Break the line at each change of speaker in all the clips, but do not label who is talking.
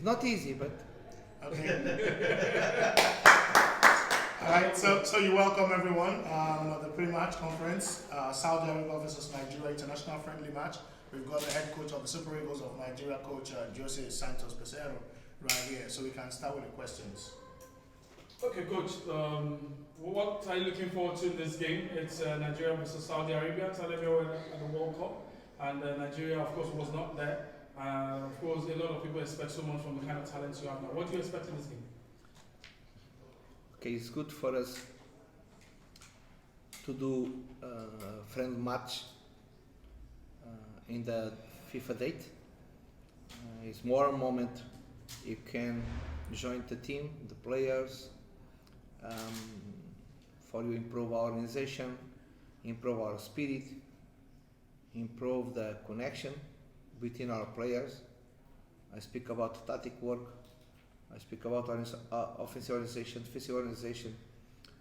It's not easy, but
Okay. All right, so you welcome everyone at the pre-match conference, Saudi Arabia versus Nigeria international friendly match. We've got the head coach of the Super Eagles of Nigeria, Coach Jose Santos Peseiro, right here. So we can start with the questions.
Okay, Coach. What are you looking forward to in this game? It's Nigeria versus Saudi Arabia. Saudi Arabia were at the World Cup, and Nigeria, of course, was not there. Of course, a lot of people expect so much from the kind of talents you have now. What do you expect in this game?
okay, it's good for us to do friend match in the FIFA date. It's more a moment you can join the team, the players, for you improve our organization, improve our spirit, improve the connection between our players. I speak about tactic work, I speak about offensive organization, defensive organization,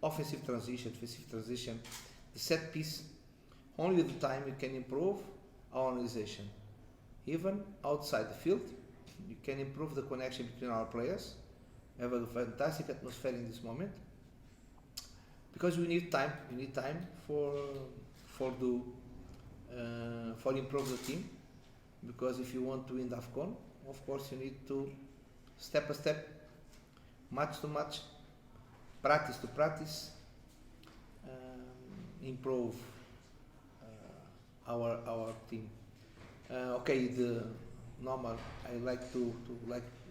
offensive transition, defensive transition, the set piece. Only with the time you can improve our organization. Even outside the field, you can improve the connection between our players, have a fantastic atmosphere in this moment, because we need time. We need time for improve the team. Because if you want to win the AFCON, of course you need to step by step, match to match, practice to practice, improve our team. Okay, the normal. I like to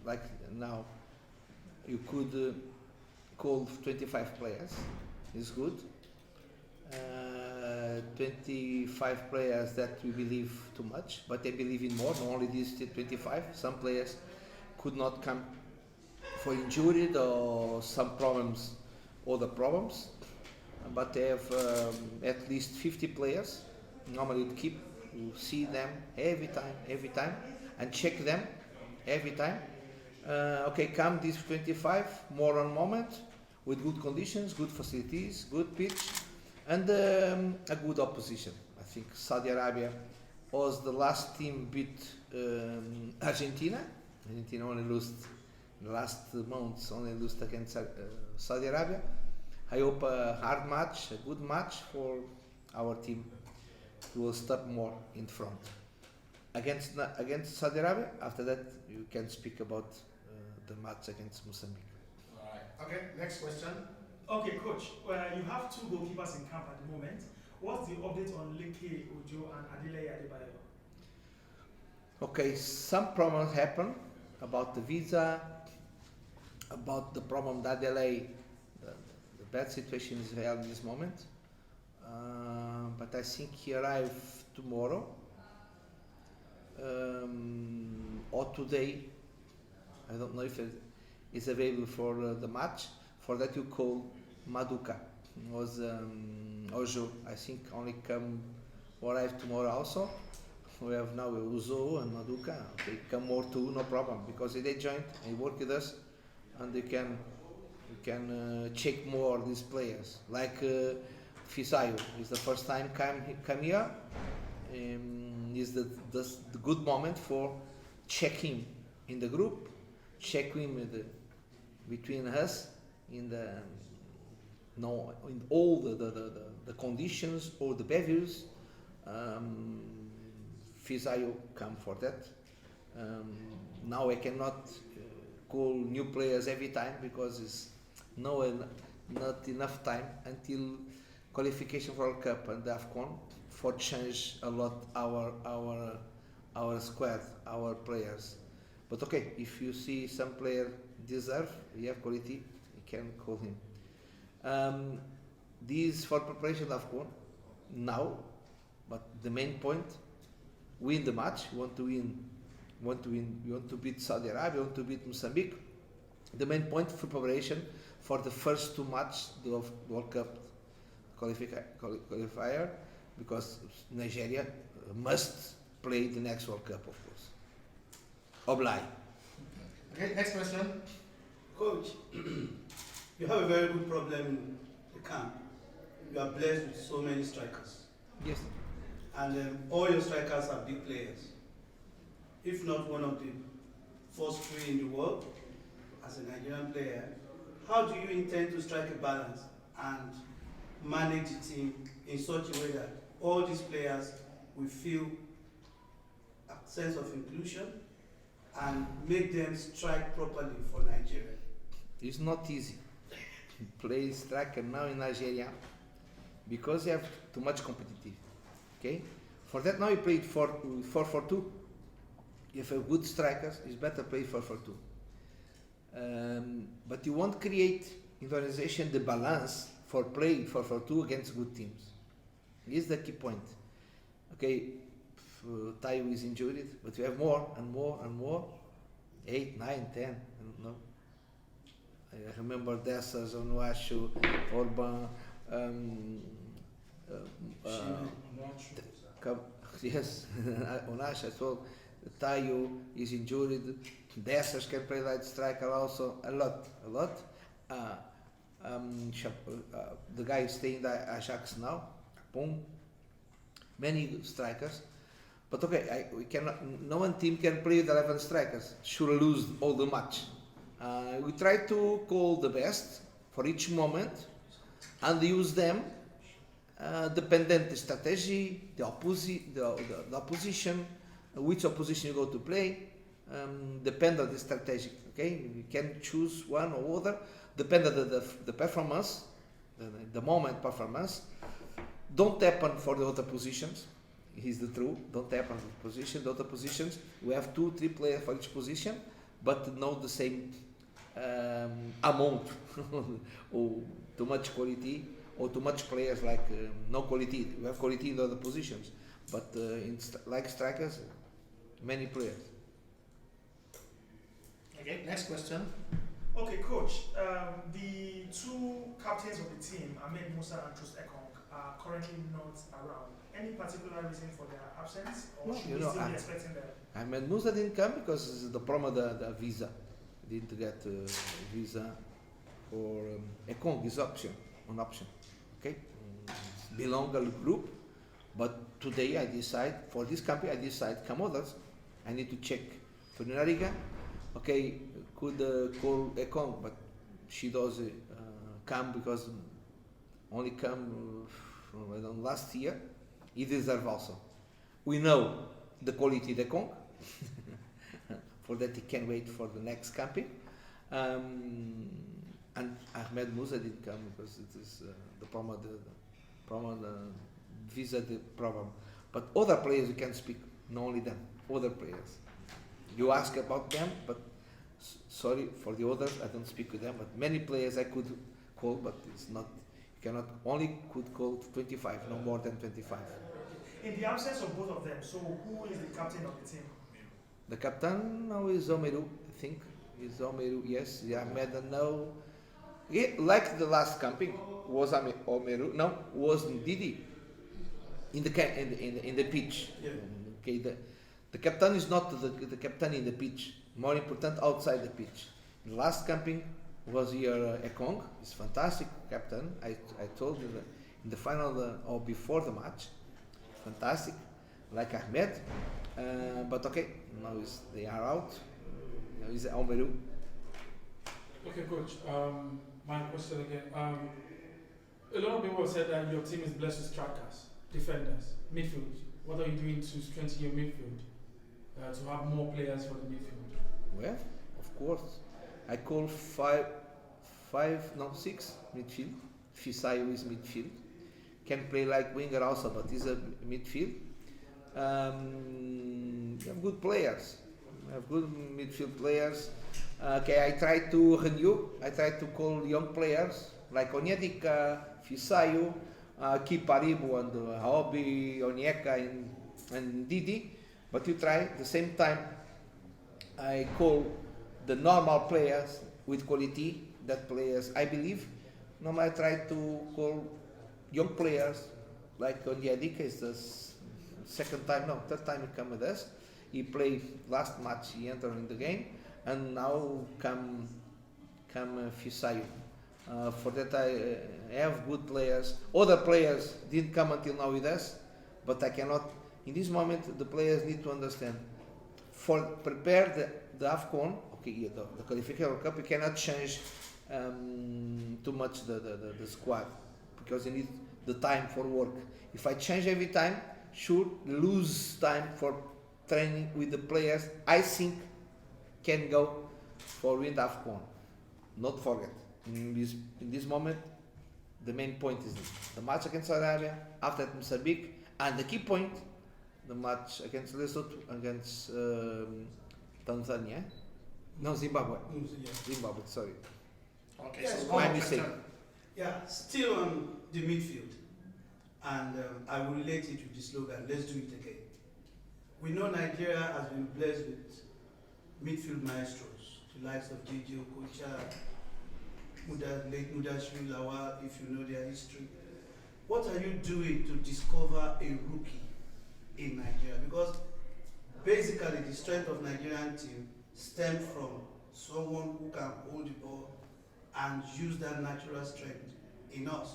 like now. You could call 25 players. It's good. 25 players that we believe too much, but they believe in more. Not only these 25. Some players could not come for injury or some problems, other problems. But they have at least 50 players. Normally, we keep you see them every time, and check them every time. Okay, come these 25 more on moment with good conditions, good facilities, good pitch, and a good opposition. I think Saudi Arabia was the last team beat Argentina. Argentina only lost the last months, only lost against Saudi Arabia. I hope a hard match, a good match for our team. We will step more in front against Saudi Arabia. After that, you can speak about the match against Mozambique.
All right. Okay, next question.
Okay, Coach. You have two goalkeepers in camp at the moment. What's the update on Leke Ojo and Adelaide Adebayo?
Okay, some problems happen about the visa, about the problem that delay, the bad situation in Israel in this moment. But I think he arrived tomorrow or today. I don't know if it is available for the match. For that you call Maduka. Was Ojo, I think, only come or arrive tomorrow also. We have now Uzo and Maduka. Okay, come more too, no problem, because they joined and work with us, and you can check more these players. Like Peseiro is the first time come here. Is the good moment for check him in the group, check him between us in all the conditions or the behaviors. Peseiro come for that. Now I cannot call new players every time because it's not enough time until qualification for World Cup and the AFCON for change a lot our squad, our players. But okay, if you see some player deserve, he have quality, you can call him. This for preparation of AFCON now, but the main point, win the match. We want to win. We want to beat Saudi Arabia. We want to beat Mozambique. The main point for preparation for the first two matches of World Cup qualifier, because Nigeria must play the next World Cup, of course. Oblige.
Okay, next question.
Coach, you have a very good problem in the camp. You are blessed with so many strikers.
Yes.
And all your strikers are big players. If not one of the first three in the world as a Nigerian player. How do you intend to strike a balance and manage the team in such a way that all these players will feel a sense of inclusion and make them strike properly for Nigeria?
It's not easy. Play striker now in Nigeria because you have too much competitive. Okay? For that now you play 4-4-2. If you have good strikers, it's better play 4-4-2. But you won't create in the organization the balance for playing 4-4-2 against good teams. This is the key point. Okay, Tayo is injured, but you have more and more and more. 8, 9, 10. No. I remember Dessas, Onuachu, Orban, yes, Onuachu as well. Tayo is injured. Dessas can play like striker also a lot. The guy is staying at Ajax now. Boom. Many strikers. But okay, we cannot. No one team can play with 11 strikers. Should lose all the match. We try to call the best for each moment and use them dependent the strategy, the opposition, which opposition you go to play, depend on the strategy. Okay, you can choose one or other, depend on the performance, the moment performance. Don't happen for the other positions. Here's the truth. Don't happen for the position. The other positions, we have 2-3 players for each position, but not the same amount or too much quality or too much players like no quality. We have quality in the other positions, but like strikers, many players.
Okay, next question.
Okay, coach. The two captains of the team, Ahmed Musa and Trus Ekong, are currently not around. Any particular reason for their absence, or
No,
should
you
we
know,
still be expecting them?
Ahmed Musa didn't come because the problem of the visa. He didn't get visa for Ekong is an option. Okay, belong a group, but today I decide for this company I decide come others. I need to check for Nariga. Okay, could call Ekong, but she does come because only come last year. He deserves also. We know the quality of Ekong. For that he can wait for the next camping. And Ahmed Musa didn't come because it is the problem of the visa the problem. But other players you can speak, not only them, other players. You ask about them, but sorry for the others, I don't speak with them, but many players I could call, but it's not, you cannot, only could call 25, no more than 25.
In the absence of both of them, so who is the captain of the team?
The captain now is Omeru, I think. Is Omeru, yes. Yeah, Ahmed now. Yeah, like the last camping was Omeru. No, was Didi in the pitch.
Yeah.
Okay, the captain is not the captain in the pitch. More important outside the pitch. The last camping was here Ekong. He's fantastic captain. I told you that in the final or before the match, fantastic. Like Ahmed. But okay, now they are out. Now is Omeru.
Okay, coach. My question again. A lot of people have said that your team is blessed with strikers, defenders, midfield. What are you doing to strengthen your midfield? To have more players for the midfield?
Well, of course. I call 6 midfield. Peseiro is midfield. Can play like winger also, but he's a midfield. We have good players. We have good midfield players. Okay, I try to renew. I try to call young players like Onyedika, Peseiro, Kiparibu and Haobi, Onyeka and Didi. But you try at the same time. I call the normal players with quality. That players I believe. Normally I try to call young players like Onyedika is the third time he come with us. He played last match, he entered in the game, and now come Peseiro. For that I have good players. Other players didn't come until now with us, but I cannot. In this moment, the players need to understand. for prepare the AFCON, okay, yeah, the qualification World Cup, you cannot change too much the squad because you need the time for work. If I change every time, sure lose time for training with the players. I think can go for win AFCON. Not forget in this moment. The main point is this: the match against Saudi Arabia, after that Mozambique, and the key point, the match against Lesotho, against Tanzania. No, Zimbabwe. Zimbabwe, sorry.
Okay,
Yes,
so
my
one
mistake.
question.
Yeah, still on the midfield, and I will relate it with the slogan, let's do it again. We know Nigeria has been blessed with midfield maestros, the likes of JJ Okocha, late Mudashiri Lawal, if you know their history. What are you doing to discover a rookie in Nigeria? Because basically the strength of Nigerian team stems from someone who can hold the ball and use that natural strength in us.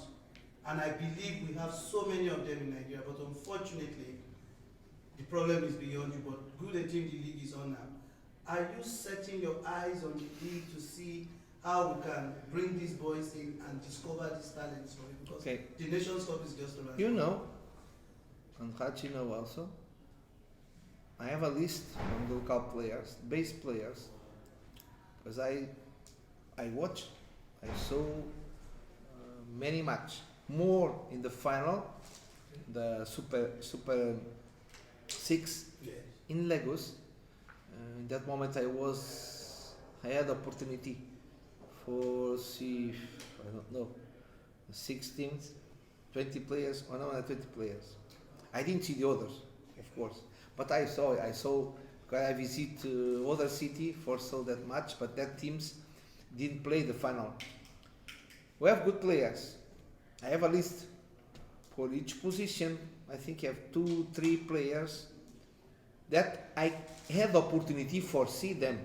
And I believe we have so many of them in Nigeria, but unfortunately, the problem is beyond you. But good a team the league is on now. Are you setting your eyes on the league to see how we can bring these boys in and discover these talents for it? Because
Okay.
the Nations Cup is just around.
You know, and Hachi know also, I have a list of local players, base players, because I watch, I saw many match, more in the final, the Super 6
Yeah.
in Lagos. In that moment I had opportunity for see, I don't know, 16, 20 players, or no, not 20 players. I didn't see the others, of course, but I saw, because I visit other city for saw that match, but that teams didn't play the final. We have good players. I have a list for each position. I think I have 2-3 players that I had the opportunity for see them.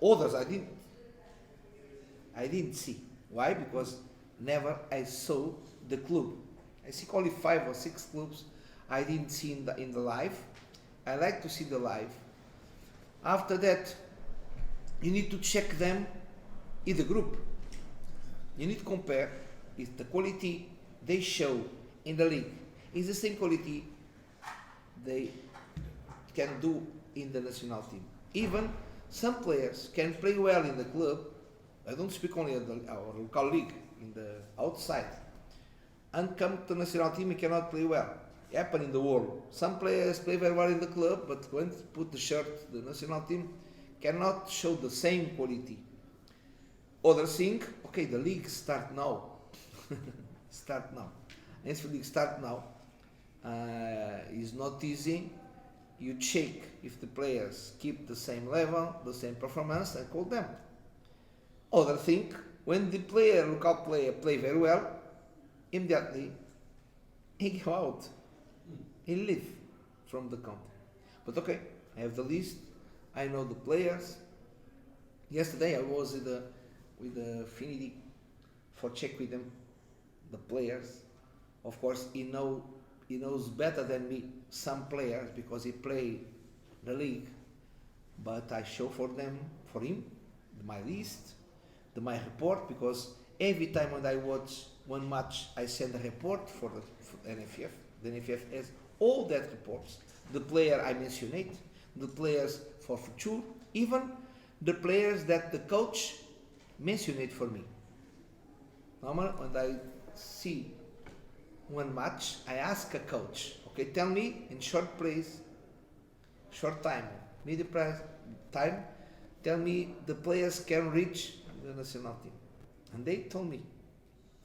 Others I didn't see. Why? Because never I saw the club. I see only 5 or 6 clubs I didn't see in the live. I like to see the live. After that, you need to check them in the group. You need to compare if the quality they show in the league is the same quality they can do in the national team. Even some players can play well in the club. I don't speak only of our local league, in the outside, and come to the national team, he cannot play well. It happens in the world. Some players play very well in the club, but when put the shirt, the national team cannot show the same quality. Others think, okay, the league start now. Start now. And if the league start now, it's not easy. You check if the players keep the same level, the same performance, and call them. Others think, when the local player play very well, immediately he go out. He leave from the country. But okay, I have the list. I know the players. Yesterday I was with the Finidi for check with them, the players. Of course, he knows better than me some players because he play the league. But I show for him, my list, my report, because every time when I watch one match, I send a report for the NFF. The NFF has all that reports. The player I mentioned, the players for future, even the players that the coach mentioned for me. Normally, when I see one match, I ask a coach, okay, tell me in short time, medium time, tell me the players can reach the national team. And they told me,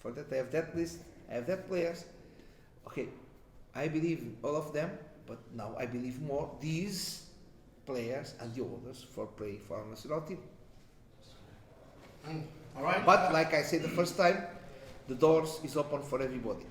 for that I have that list, I have that players. Okay, I believe all of them, but now I believe more these players and the others for play for our national team.
All right.
But like I said the first time, the doors is open for everybody.